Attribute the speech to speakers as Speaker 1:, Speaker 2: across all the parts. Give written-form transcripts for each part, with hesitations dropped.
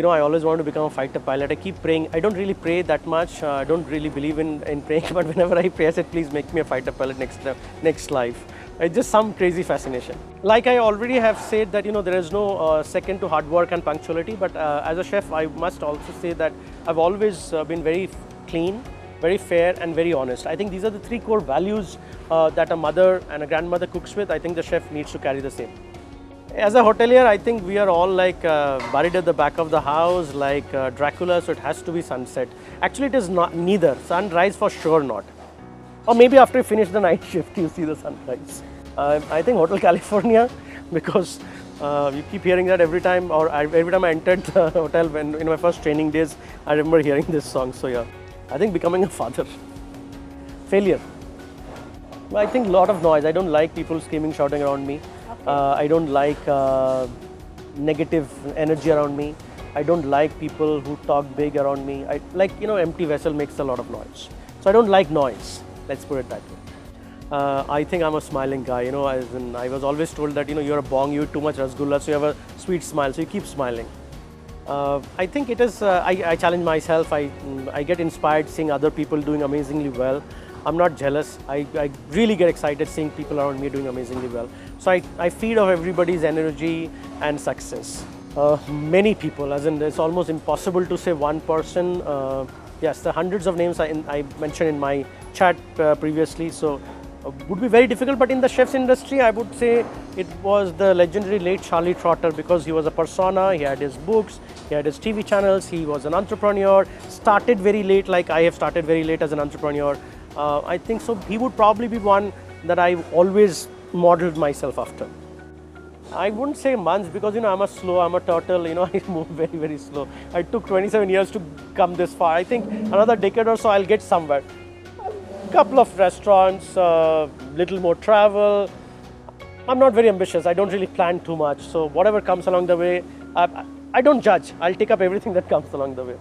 Speaker 1: I always want to become a fighter pilot. I keep praying. I don't really pray that much. I don't really believe in praying, but whenever I pray, I said, please make me a fighter pilot next life. It's just some crazy fascination. Like I already have said that, there is no second to hard work and punctuality, but as a chef, I must also say that I've always been very clean, very fair and very honest. I think these are the three core values that a mother and a grandmother cooks with. I think the chef needs to carry the same. As a hotelier, I think we are all like buried at the back of the house, like Dracula, so it has to be sunset. Actually, it is not neither. Sunrise for sure not. Or maybe after you finish the night shift, you see the sunrise. I think Hotel California, because you keep hearing that every time, or every time I entered the hotel in my first training days, I remember hearing this song. So yeah, I think becoming a father. Failure. I think a lot of noise. I don't like people screaming, shouting around me. I don't like negative energy around me. I don't like people who talk big around me. I like, empty vessel makes a lot of noise. So I don't like noise. Let's put it that way. I think I'm a smiling guy. I was always told that, you're a bong, you eat too much rasgulla, so you have a sweet smile, so you keep smiling. I think it is, I challenge myself. I get inspired seeing other people doing amazingly well. I'm not jealous. I really get excited seeing people around me doing amazingly well. So I feed off everybody's energy and success. Many people, as in it's almost impossible to say one person. Yes, the hundreds of names I mentioned in my chat previously, so would be very difficult. But in the chef's industry, I would say it was the legendary late Charlie Trotter, because he was a persona. He had his books, he had his TV channels, he was an entrepreneur, started very late, like I have started very late as an entrepreneur. I think so he would probably be one that I always modeled myself after. I wouldn't say months, because I'm a turtle, I move very, very slow. I took 27 years to come this far. I think another decade or so I'll get somewhere. A couple of restaurants, little more travel. I'm not very ambitious. I don't really plan too much. So whatever comes along the way, I don't judge. I'll take up everything that comes along the way.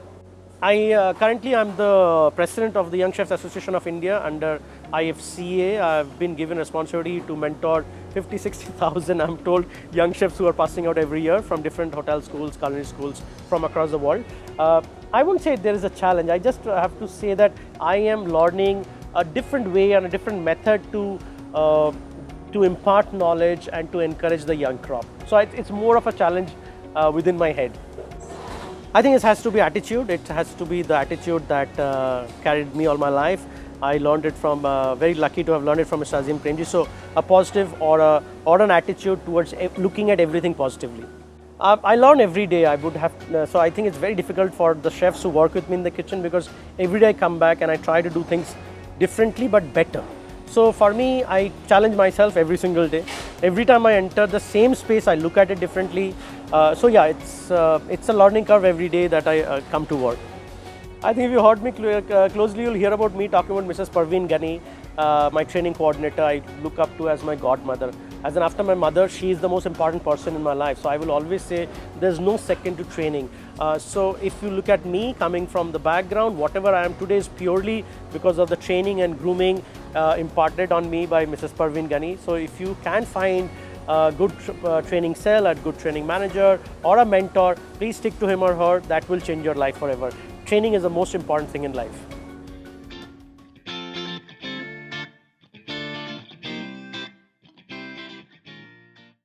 Speaker 1: Currently I'm the president of the Young Chefs Association of India under IFCA. I've been given responsibility to mentor 50,000-60,000, I'm told, young chefs who are passing out every year from different hotel schools, culinary schools from across the world. I wouldn't say there is a challenge. I just have to say that I am learning a different way and a different method to impart knowledge and to encourage the young crop. So it's more of a challenge within my head. I think it has to be attitude. It has to be the attitude that carried me all my life. I learned it from, very lucky to have learned it from Mr. Azim Premji. So a positive or an attitude towards looking at everything positively. I learn every day. So I think it's very difficult for the chefs who work with me in the kitchen, because every day I come back and I try to do things differently but better. So for me, I challenge myself every single day. Every time I enter the same space, I look at it differently. So yeah, it's a learning curve every day that I come to work. I think if you heard me closely, you'll hear about me talking about Mrs. Parveen Ghani, my training coordinator. I look up to as my godmother. As an after my mother, she is the most important person in my life. So I will always say there's no second to training. So if you look at me coming from the background, whatever I am today is purely because of the training and grooming imparted on me by Mrs. Parveen Ghani. So if you can find a good training cell, a good training manager or a mentor, please stick to him or her. That will change your life forever. Training is the most important thing in life.